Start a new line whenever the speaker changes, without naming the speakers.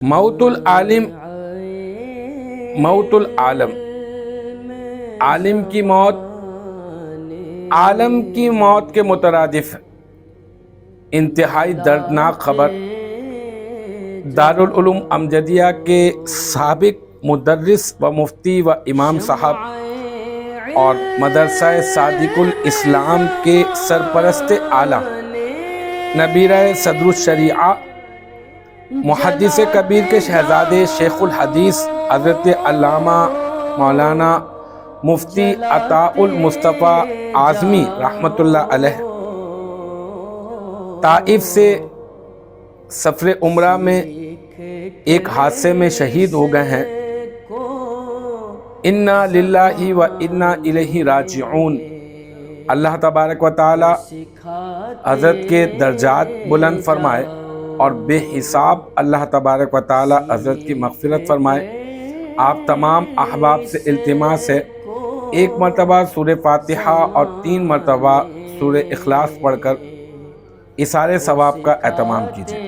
موت العالم، موت العالم، عالم کی موت عالم کی موت کے مترادف ہے۔ انتہائی دردناک خبر دارالعلوم امجدیہ کے سابق مدرس و مفتی و امام صاحب اور مدرسہ صادق الاسلام کے سرپرست اعلیٰ نبیرہ صدر الشریعہ محدث کبیر کے شہزادے شیخ الحدیث حضرت علامہ مولانا مفتی عطاء المصطفیٰ اعظمی رحمۃ اللہ علیہ طائف سے سفر عمرہ میں ایک حادثے میں شہید ہو گئے ہیں۔ انا للہ و انا الیہ راجعون۔ اللہ تبارک و تعالی حضرت کے درجات بلند فرمائے اور بے حساب اللہ تبارک و تعالی حضرت کی مغفرت فرمائے۔ آپ تمام احباب سے التماس ہے ایک مرتبہ سورہ فاتحہ اور 3 مرتبہ سورہ اخلاص پڑھ کر ایثار ثواب کا اہتمام کیجیے۔